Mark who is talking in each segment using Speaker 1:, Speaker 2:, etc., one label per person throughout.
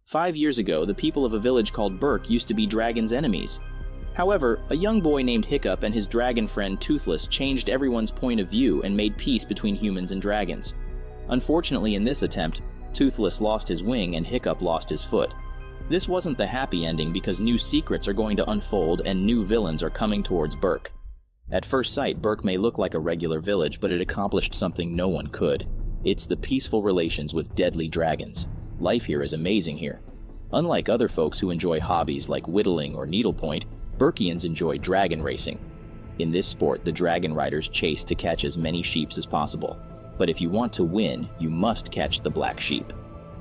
Speaker 1: 5 years ago, the people of a village called Berk used to be dragons' enemies. However, a young boy named Hiccup and his dragon friend Toothless changed everyone's point of view and made peace between humans and dragons. Unfortunately, in this attempt, Toothless lost his wing and Hiccup lost his foot. This wasn't the happy ending because new secrets are going to unfold and new villains are coming towards Berk. At first sight, Berk may look like a regular village, but it accomplished something no one could. It's the peaceful relations with deadly dragons. Life here is amazing here. Unlike other folks who enjoy hobbies like whittling or needlepoint, Berkians enjoy dragon racing. In this sport, the dragon riders chase to catch as many sheep as possible. But if you want to win, you must catch the black sheep.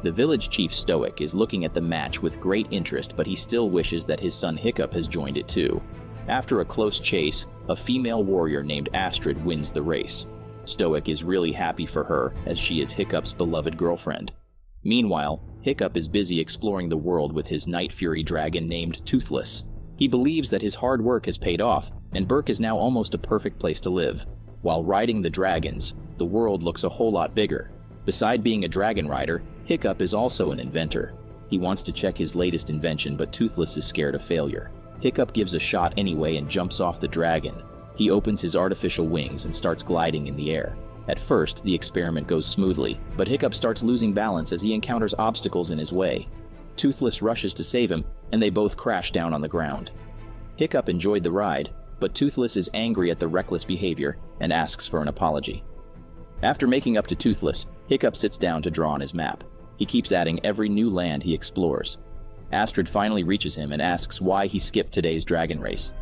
Speaker 1: The village chief Stoic is looking at the match with great interest, but he still wishes that his son Hiccup has joined it too. After a close chase, a female warrior named Astrid wins the race. Stoic is really happy for her, as she is Hiccup's beloved girlfriend. Meanwhile, Hiccup is busy exploring the world with his night fury dragon named Toothless. He believes that his hard work has paid off, and Berk is now almost a perfect place to live. While riding the dragons, the world looks a whole lot bigger. Beside being a dragon rider, Hiccup is also an inventor. He wants to check his latest invention, but Toothless is scared of failure. Hiccup gives a shot anyway and jumps off the dragon. He opens his artificial wings and starts gliding in the air. At first, the experiment goes smoothly, but Hiccup starts losing balance as he encounters obstacles in his way. Toothless rushes to save him, and they both crash down on the ground. Hiccup enjoyed the ride, but Toothless is angry at the reckless behavior and asks for an apology. After making up to Toothless, Hiccup sits down to draw on his map. He keeps adding every new land he explores. Astrid finally reaches him and asks why he skipped today's dragon race.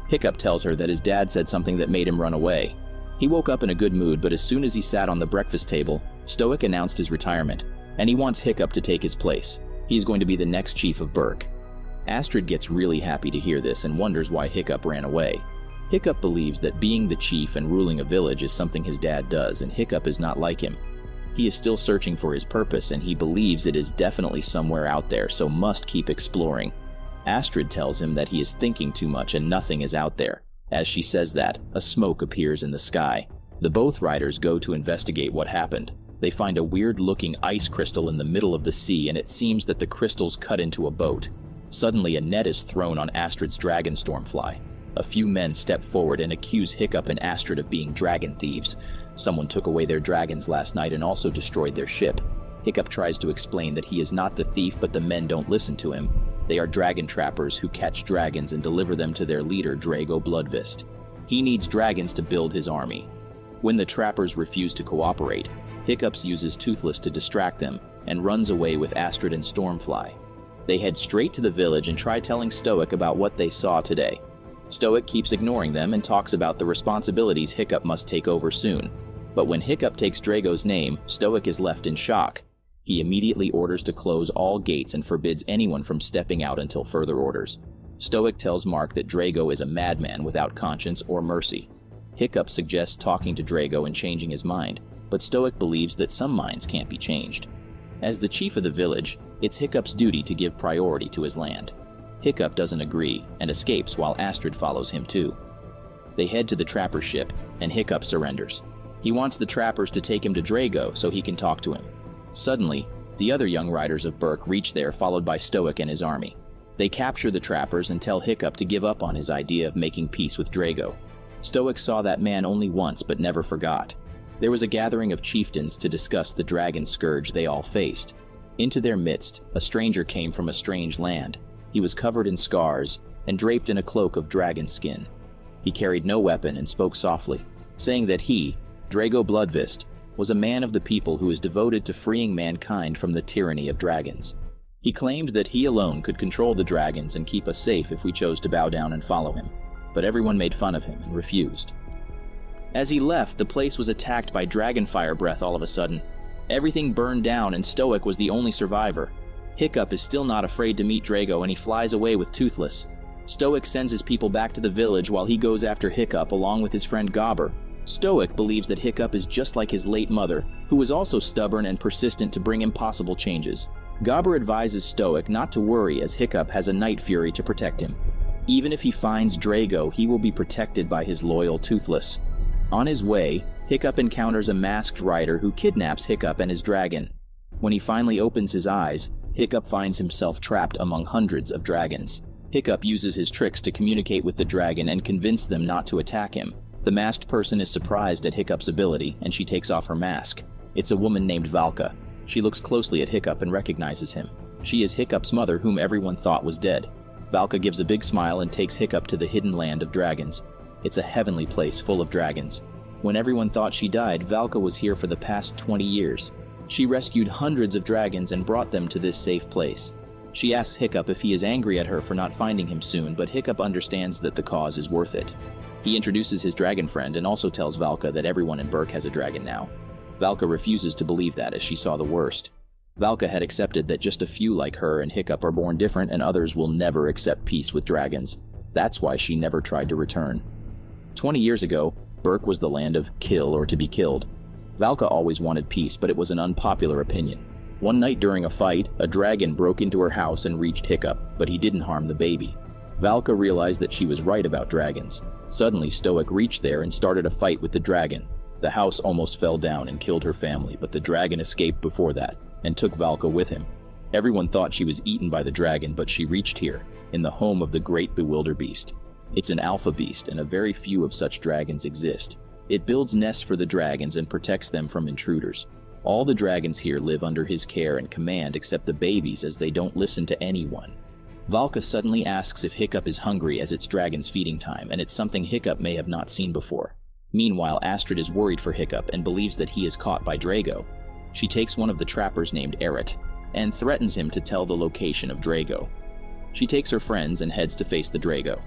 Speaker 1: Hiccup tells her that his dad said something that made him run away. He woke up in a good mood, but as soon as he sat on the breakfast table, Stoic announced his retirement, and he wants Hiccup to take his place. He's going to be the next chief of Berk. Astrid gets really happy to hear this and wonders why Hiccup ran away. Hiccup believes that being the chief and ruling a village is something his dad does, and Hiccup is not like him. He is still searching for his purpose, and he believes it is definitely somewhere out there, so must keep exploring. Astrid tells him that he is thinking too much and nothing is out there. As she says that, a smoke appears in the sky. The both riders go to investigate what happened. They find a weird-looking ice crystal in the middle of the sea, and it seems that the crystals cut into a boat. Suddenly, a net is thrown on Astrid's dragon Stormfly. A few men step forward and accuse Hiccup and Astrid of being dragon thieves. Someone took away their dragons last night and also destroyed their ship. Hiccup tries to explain that he is not the thief, but the men don't listen to him. They are dragon trappers who catch dragons and deliver them to their leader, Drago Bludvist. He needs dragons to build his army. When the trappers refuse to cooperate, Hiccup uses Toothless to distract them and runs away with Astrid and Stormfly. They head straight to the village and try telling Stoic about what they saw today. Stoic keeps ignoring them and talks about the responsibilities Hiccup must take over soon. But when Hiccup takes Drago's name, Stoic is left in shock. He immediately orders to close all gates and forbids anyone from stepping out until further orders. Stoic tells Mark that Drago is a madman without conscience or mercy. Hiccup suggests talking to Drago and changing his mind, but Stoic believes that some minds can't be changed. As the chief of the village, it's Hiccup's duty to give priority to his land. Hiccup doesn't agree and escapes while Astrid follows him too. They head to the trapper ship, and Hiccup surrenders. He wants the trappers to take him to Drago so he can talk to him. Suddenly, the other young riders of Berk reach there, followed by Stoic and his army. They capture the trappers and tell Hiccup to give up on his idea of making peace with Drago. Stoic saw that man only once but never forgot. There was a gathering of chieftains to discuss the dragon scourge they all faced. Into their midst, a stranger came from a strange land. He was covered in scars and draped in a cloak of dragon skin. He carried no weapon and spoke softly, saying that he, Drago Bludvist, was a man of the people who is devoted to freeing mankind from the tyranny of dragons. He claimed that he alone could control the dragons and keep us safe if we chose to bow down and follow him, but everyone made fun of him and refused. As he left, the place was attacked by dragon fire breath all of a sudden. Everything burned down and Stoic was the only survivor. Hiccup is still not afraid to meet Drago and he flies away with Toothless. Stoic sends his people back to the village while he goes after Hiccup along with his friend Gobber. Stoic believes that Hiccup is just like his late mother, who was also stubborn and persistent to bring impossible changes. Gobber advises Stoic not to worry as Hiccup has a night fury to protect him. Even if he finds Drago, he will be protected by his loyal Toothless. On his way, Hiccup encounters a masked rider who kidnaps Hiccup and his dragon. When he finally opens his eyes, Hiccup finds himself trapped among hundreds of dragons. Hiccup uses his tricks to communicate with the dragon and convince them not to attack him. The masked person is surprised at Hiccup's ability, and she takes off her mask. It's a woman named Valka. She looks closely at Hiccup and recognizes him. She is Hiccup's mother, whom everyone thought was dead. Valka gives a big smile and takes Hiccup to the hidden land of dragons. It's a heavenly place full of dragons. When everyone thought she died, Valka was here for the past 20 years. She rescued hundreds of dragons and brought them to this safe place. She asks Hiccup if he is angry at her for not finding him soon, but Hiccup understands that the cause is worth it. He introduces his dragon friend and also tells Valka that everyone in Berk has a dragon now. Valka refuses to believe that, as she saw the worst. Valka had accepted that just a few like her and Hiccup are born different and others will never accept peace with dragons. That's why she never tried to return. 20 years ago, Berk was the land of kill or to be killed. Valka always wanted peace, but it was an unpopular opinion. One night during a fight, a dragon broke into her house and reached Hiccup, but he didn't harm the baby. Valka realized that she was right about dragons. Suddenly, Stoic reached there and started a fight with the dragon. The house almost fell down and killed her family, but the dragon escaped before that and took Valka with him. Everyone thought she was eaten by the dragon, but she reached here, in the home of the great Bewilderbeast. It's an alpha beast, and a very few of such dragons exist. It builds nests for the dragons and protects them from intruders. All the dragons here live under his care and command except the babies, as they don't listen to anyone. Valka suddenly asks if Hiccup is hungry, as it's dragon's feeding time, and it's something Hiccup may have not seen before. Meanwhile, Astrid is worried for Hiccup and believes that he is caught by Drago. She takes one of the trappers named Eret and threatens him to tell the location of Drago. She takes her friends and heads to face the Drago.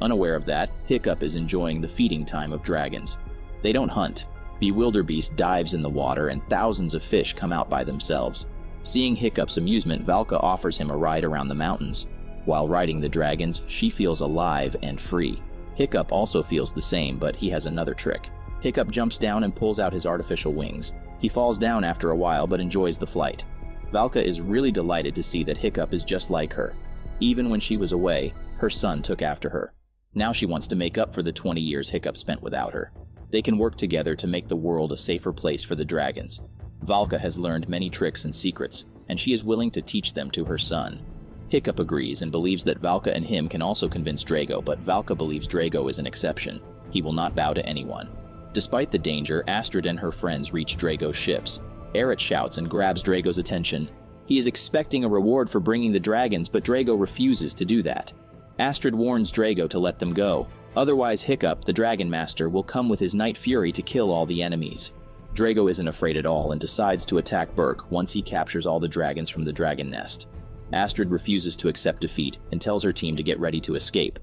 Speaker 1: Unaware of that, Hiccup is enjoying the feeding time of dragons. They don't hunt. Bewilderbeast dives in the water and thousands of fish come out by themselves. Seeing Hiccup's amusement, Valka offers him a ride around the mountains. While riding the dragons, she feels alive and free. Hiccup also feels the same, but he has another trick. Hiccup jumps down and pulls out his artificial wings. He falls down after a while but enjoys the flight. Valka is really delighted to see that Hiccup is just like her. Even when she was away, her son took after her. Now she wants to make up for the 20 years Hiccup spent without her. They can work together to make the world a safer place for the dragons. Valka has learned many tricks and secrets, and she is willing to teach them to her son. Hiccup agrees and believes that Valka and him can also convince Drago, but Valka believes Drago is an exception. He will not bow to anyone. Despite the danger, Astrid and her friends reach Drago's ships. Eret shouts and grabs Drago's attention. He is expecting a reward for bringing the dragons, but Drago refuses to do that. Astrid warns Drago to let them go. Otherwise, Hiccup, the Dragon Master, will come with his Night Fury to kill all the enemies. Drago isn't afraid at all and decides to attack Berk once he captures all the dragons from the dragon nest. Astrid refuses to accept defeat and tells her team to get ready to escape.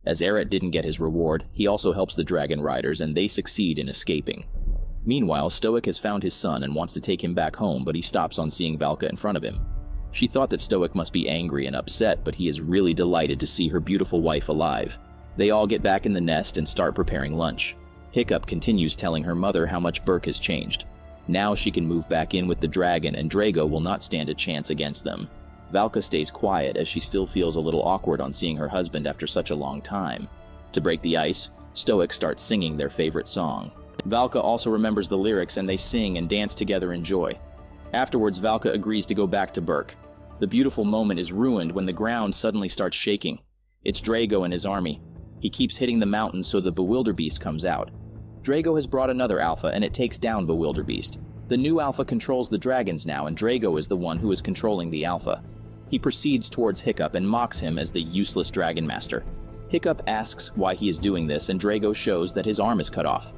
Speaker 1: As Eret didn't get his reward, he also helps the dragon riders and they succeed in escaping. Meanwhile, Stoic has found his son and wants to take him back home, but he stops on seeing Valka in front of him. She thought that Stoic must be angry and upset, but he is really delighted to see her beautiful wife alive. They all get back in the nest and start preparing lunch. Hiccup continues telling her mother how much Berk has changed. Now she can move back in with the dragon and Drago will not stand a chance against them. Valka stays quiet as she still feels a little awkward on seeing her husband after such a long time. To break the ice, Stoic starts singing their favorite song. Valka also remembers the lyrics and they sing and dance together in joy. Afterwards, Valka agrees to go back to Berk. The beautiful moment is ruined when the ground suddenly starts shaking. It's Drago and his army. He keeps hitting the mountains so the Bewilderbeast comes out. Drago has brought another alpha and it takes down Bewilderbeast. The new alpha controls the dragons now and Drago is the one who is controlling the alpha. He proceeds towards Hiccup and mocks him as the useless Dragon Master. Hiccup asks why he is doing this and Drago shows that his arm is cut off.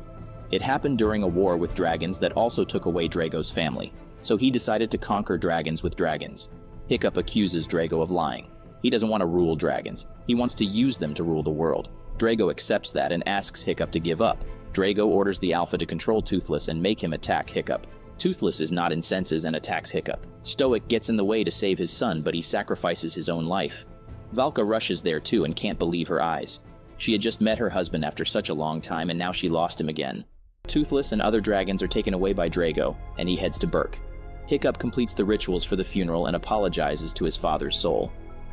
Speaker 1: It happened during a war with dragons that also took away Drago's family, so he decided to conquer dragons with dragons. Hiccup accuses Drago of lying. He doesn't want to rule dragons. He wants to use them to rule the world. Drago accepts that and asks Hiccup to give up. Drago orders the alpha to control Toothless and make him attack Hiccup. Toothless is not in senses and attacks Hiccup. Stoic gets in the way to save his son, but he sacrifices his own life. Valka rushes there too and can't believe her eyes. She had just met her husband after such a long time and now she lost him again. Toothless and other dragons are taken away by Drago, and he heads to Berk. Hiccup completes the rituals for the funeral and apologizes to his father's soul.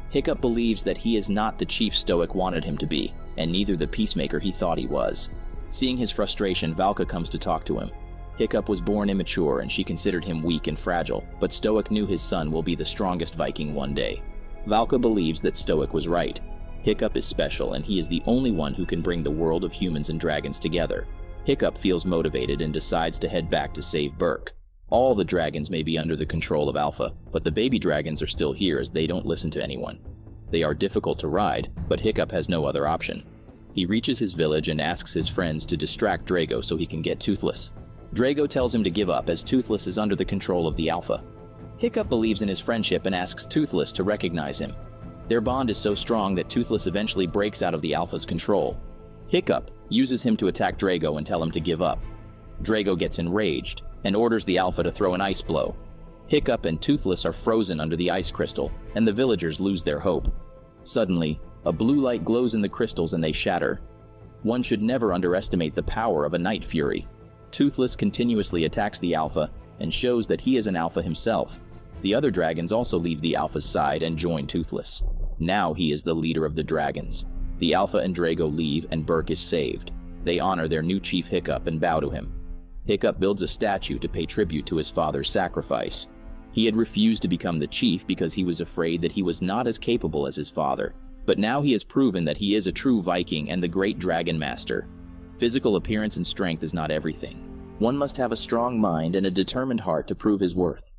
Speaker 1: Hiccup believes that he is not the chief Stoic wanted him to be, and neither the peacemaker he thought he was. Seeing his frustration, Valka comes to talk to him. Hiccup was born immature and she considered him weak and fragile, but Stoic knew his son will be the strongest Viking one day. Valka believes that Stoic was right. Hiccup is special and he is the only one who can bring the world of humans and dragons together. Hiccup feels motivated and decides to head back to save Berk. All the dragons may be under the control of Alpha, but the baby dragons are still here as they don't listen to anyone. They are difficult to ride, but Hiccup has no other option. He reaches his village and asks his friends to distract Drago so he can get Toothless. Drago tells him to give up as Toothless is under the control of the Alpha. Hiccup believes in his friendship and asks Toothless to recognize him. Their bond is so strong that Toothless eventually breaks out of the Alpha's control. Hiccup uses him to attack Drago and tell him to give up. Drago gets enraged and orders the Alpha to throw an ice blow. Hiccup and Toothless are frozen under the ice crystal, and the villagers lose their hope. Suddenly, a blue light glows in the crystals and they shatter. One should never underestimate the power of a Night Fury. Toothless continuously attacks the Alpha and shows that he is an Alpha himself. The other dragons also leave the Alpha's side and join Toothless. Now he is the leader of the dragons. The Alpha and Drago leave and Berk is saved. They honor their new chief Hiccup and bow to him. Hiccup builds a statue to pay tribute to his father's sacrifice. He had refused to become the chief because he was afraid that he was not as capable as his father. But now he has proven that he is a true Viking and the great Dragon Master. Physical appearance and strength is not everything. One must have a strong mind and a determined heart to prove his worth.